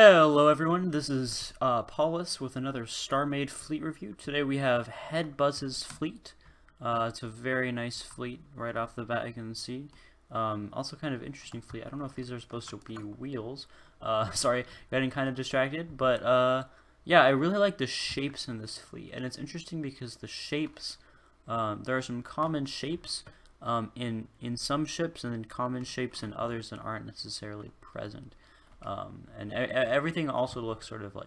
Hello everyone, this is Paulus with another Starmade fleet review. Today we have Headbuzz's fleet. It's a very nice fleet right off the bat, you can see. Also kind of interesting fleet. I don't know if these are supposed to be wheels. Sorry, getting kind of distracted, but yeah, I really like the shapes in this fleet. And it's interesting because the shapes, there are some common shapes in some ships and then common shapes in others that aren't necessarily present. And everything also looks sort of like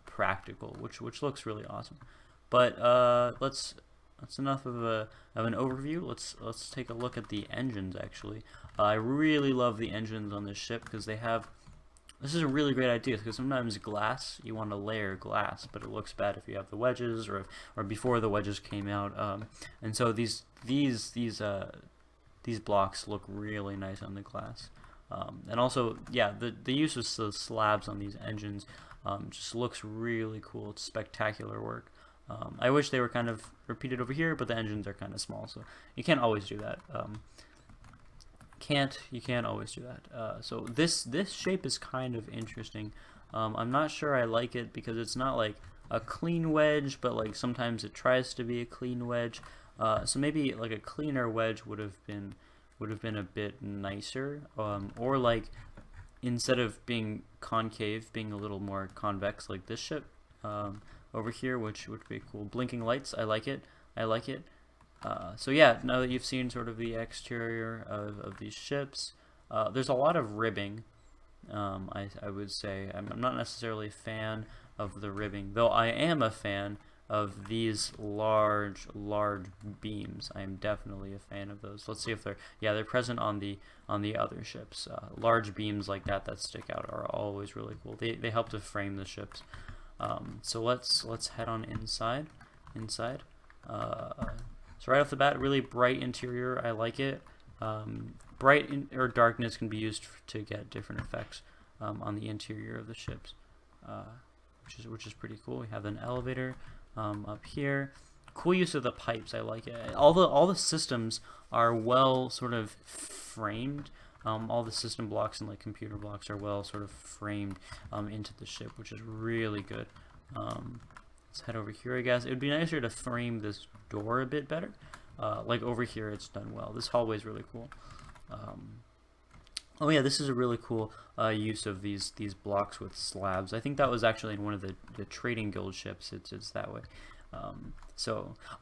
practical, which looks really awesome. But that's enough of an overview. Let's take a look at the engines. Actually, I really love the engines on this ship because they have. This is a really great idea because sometimes glass, you want to layer glass, but it looks bad if you have the wedges or before the wedges came out. And so these blocks look really nice on the glass. And also, yeah, the use of the slabs on these engines just looks really cool. It's spectacular work. I wish they were kind of repeated over here, but the engines are kind of small, so you can't always do that. You can't always do that. So this shape is kind of interesting. I'm not sure I like it because it's not like a clean wedge, but like sometimes it tries to be a clean wedge. So maybe like a cleaner wedge would have been a bit nicer, or like instead of being concave, being a little more convex like this ship over here, which would be cool. Blinking lights, I like it. So yeah, now that you've seen sort of the exterior of these ships, there's a lot of ribbing. I would say I'm not necessarily a fan of the ribbing, though I am a fan of these large beams. I am definitely a fan of those. Let's see if they're present on the other ships. Large beams like that stick out are always really cool. They help to frame the ships. So let's head on inside. So right off the bat, really bright interior. I like it. Bright or darkness can be used to get different effects on the interior of the ships, which is pretty cool. We have an elevator up here. Cool use of the pipes. I like it. All the systems are well sort of framed. All the system blocks and like computer blocks are well sort of framed into the ship, which is really good. Let's head over here, I guess. It would be nicer to frame this door a bit better. Like over here, it's done well. This hallway is really cool. Oh yeah, this is a really cool use of these blocks with slabs. I think that was actually in one of the trading guild ships. It's that way.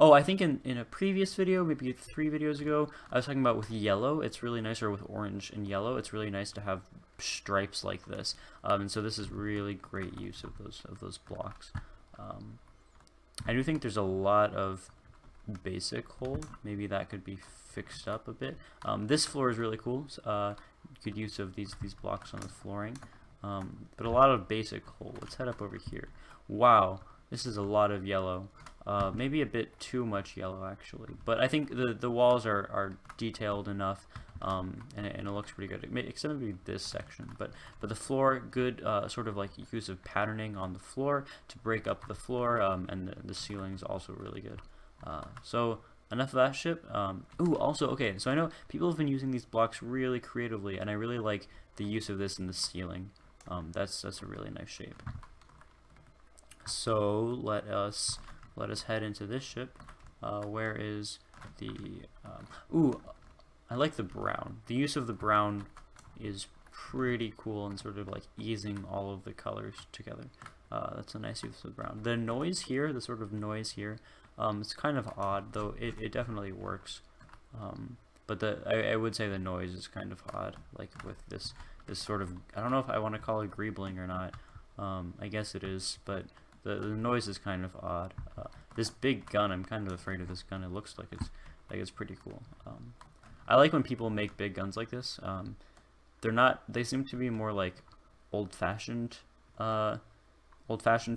I think in a previous video, maybe 3 videos ago, I was talking about with yellow. It's really nice, or with orange and yellow. It's really nice to have stripes like this. And so this is really great use of those blocks. I do think there's a lot of basic hole. Maybe that could be fixed up a bit. This floor is really cool. Good use of these blocks on the flooring. But a lot of basic hole. Let's head up over here. Wow, this is a lot of yellow. Maybe a bit too much yellow actually. But I think the walls are detailed enough, and it looks pretty good. Except maybe this section. But the floor, good sort of like use of patterning on the floor to break up the floor, and the ceiling's also really good. So enough of that ship. Ooh, also, okay, so I know people have been using these blocks really creatively, and I really like the use of this in the ceiling. That's a really nice shape. So let us head into this ship. Where is the ooh, I like the brown. The use of the brown is pretty cool and sort of like easing all of the colors together. That's a nice use of the brown. The noise here, the sort of noise here, it's kind of odd, though it definitely works. But I would say the noise is kind of odd, like with this sort of, I don't know if I want to call it greebling or not. I guess it is, but the noise is kind of odd. This big gun, I'm kind of afraid of this gun. It looks like it's pretty cool. I like when people make big guns like this. They seem to be more like old-fashioned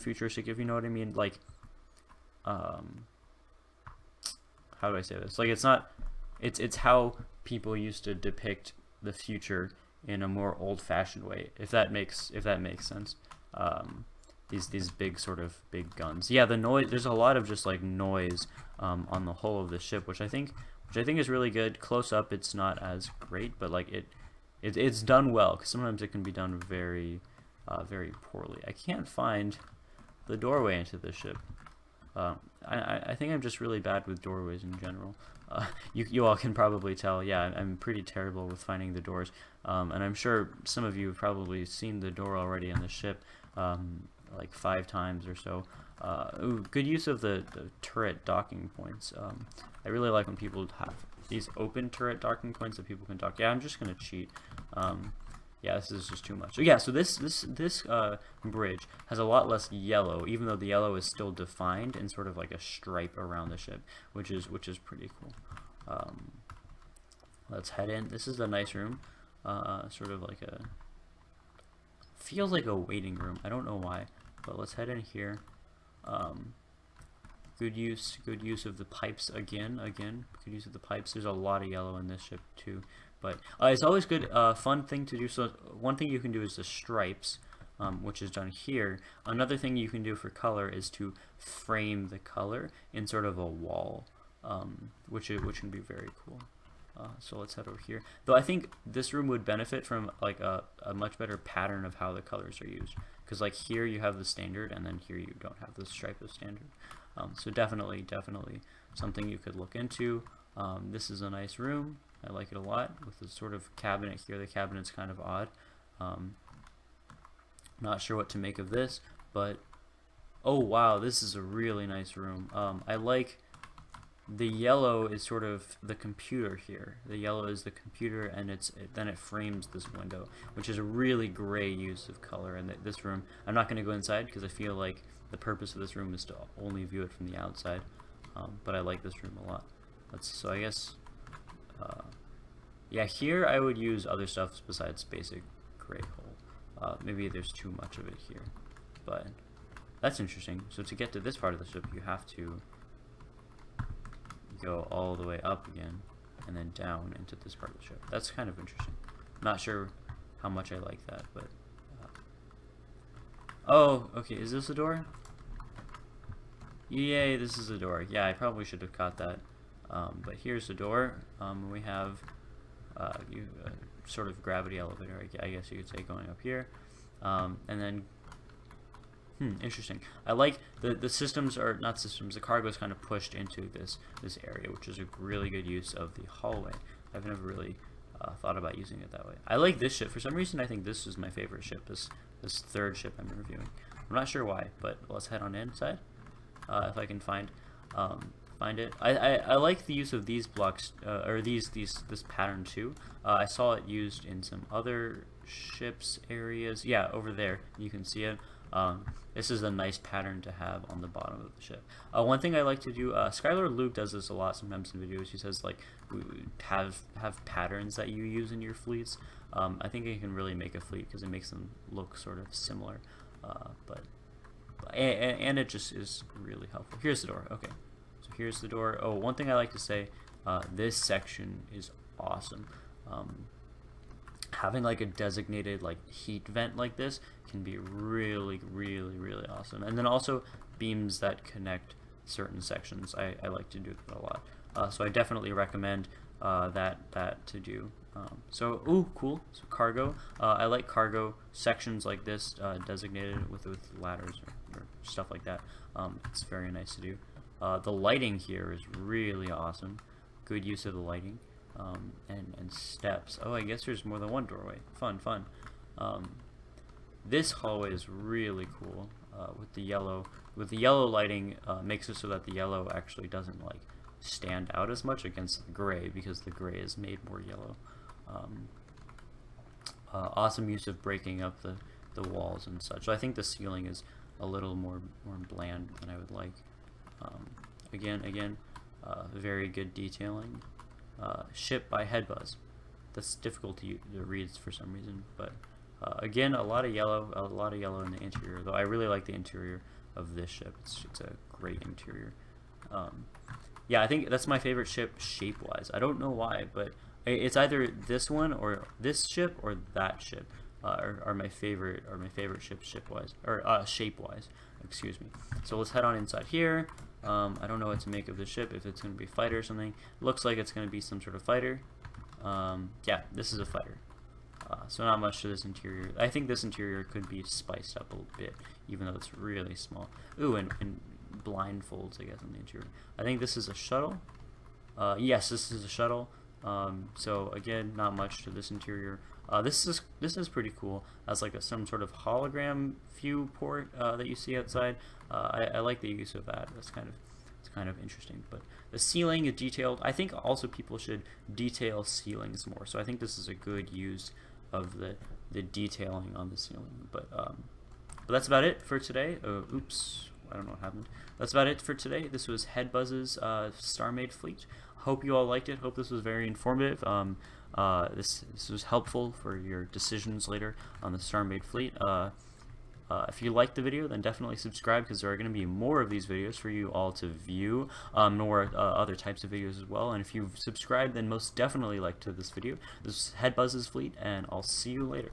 futuristic, if you know what I mean. Like, how do I say this? Like, it's how people used to depict the future in a more old-fashioned way, if that makes sense. These big sort of big guns. Yeah, the noise. There's a lot of just like noise on the whole of the ship, which I think is really good. Close up, it's not as great, but like it's done well, because sometimes it can be done very very poorly. I can't find the doorway into this ship. I think I'm just really bad with doorways in general. You all can probably tell, yeah, I'm pretty terrible with finding the doors. And I'm sure some of you have probably seen the door already on the ship, like 5 times or so. Ooh, good use of the turret docking points. I really like when people have these open turret docking points that people can dock. Yeah, I'm just gonna cheat. Yeah, this is just too much. So yeah, so this bridge has a lot less yellow, even though the yellow is still defined in sort of like a stripe around the ship, which is pretty cool. Let's head in. This is a nice room, sort of like a, feels like a waiting room. I don't know why, but let's head in here. Good use of the pipes again. Good use of the pipes. There's a lot of yellow in this ship too. But it's always good, fun thing to do. So one thing you can do is the stripes, which is done here. Another thing you can do for color is to frame the color in sort of a wall, which can be very cool. So let's head over here. Though I think this room would benefit from like a much better pattern of how the colors are used. Because like here you have the standard, and then here you don't have the stripe of standard. So definitely something you could look into. This is a nice room. I like it a lot with the sort of cabinet here. The cabinet's kind of odd. Not sure what to make of this, but oh wow, this is a really nice room. I like the yellow is sort of the computer here. The yellow is the computer, and then it frames this window, which is a really great use of color in this room. I'm not going to go inside because I feel like the purpose of this room is to only view it from the outside, but I like this room a lot. So I guess yeah, here I would use other stuff besides basic gray hole. Maybe there's too much of it here, but that's interesting. So to get to this part of the ship, you have to go all the way up again and then down into this part of the ship. That's kind of interesting. Not sure how much I like that, but oh, okay, is this a door? Yay, this is a door. Yeah, I probably should have caught that. But here's the door. We have sort of gravity elevator, I guess you could say, going up here. And then, interesting. I like the systems, or not systems, the cargo is kind of pushed into this area, which is a really good use of the hallway. I've never really thought about using it that way. I like this ship. For some reason, I think this is my favorite ship, this third ship I'm reviewing. I'm not sure why, but let's head on inside. If I can find it. I like the use of these blocks, or this pattern too. I saw it used in some other ships areas. Yeah, over there you can see it. This is a nice pattern to have on the bottom of the ship. One thing I like to do, Skylar Luke does this a lot sometimes in videos. He says like, have patterns that you use in your fleets. I think it can really make a fleet because it makes them look sort of similar. And it just is really helpful. Here's the door. Okay. So here's the door. Oh, one thing I like to say, this section is awesome. Having like a designated like heat vent like this can be really awesome. And then also beams that connect certain sections. I like to do that a lot. So I definitely recommend that to do. So ooh, cool. So cargo. I like cargo sections like this designated with ladders or stuff like that. It's very nice to do. The lighting here is really awesome. Good use of the lighting. And steps. Oh, I guess there's more than one doorway. Fun. This hallway is really cool with the yellow. With the yellow lighting, makes it so that the yellow actually doesn't like stand out as much against the gray, because the gray is made more yellow. Awesome use of breaking up the walls and such. So I think the ceiling is a little more bland than I would like. Again, very good detailing. Ship by Headbuz. That's difficult to read for some reason, but again, a lot of yellow in the interior. Though I really like the interior of this ship. It's a great interior. Yeah, I think that's my favorite ship shape-wise. I don't know why, but it's either this one or this ship or that ship are my favorite ships ship-wise or shape-wise. Excuse me. So let's head on inside here. I don't know what to make of the ship, if it's going to be a fighter or something. Looks like it's going to be some sort of fighter. Yeah, this is a fighter. So not much to this interior. I think this interior could be spiced up a little bit, even though it's really small. Ooh, and blindfolds, I guess, on the interior. I think this is a shuttle. Yes, this is a shuttle. So again, not much to this interior. This is pretty cool as like some sort of hologram view port that you see outside. I like the use of that. It's kind of interesting. But the ceiling is detailed. I think also people should detail ceilings more. So I think this is a good use of the detailing on the ceiling. But that's about it for today. Oops, I don't know what happened. That's about it for today. This was Headbuzz's Starmade fleet. Hope you all liked it. Hope this was very informative. This was helpful for your decisions later on the Starmade fleet. If you liked the video, then definitely subscribe, because there are going to be more of these videos for you all to view, nor other types of videos as well. And if you've subscribed, then most definitely like to this video. This is Headbuzz's fleet, and I'll see you later.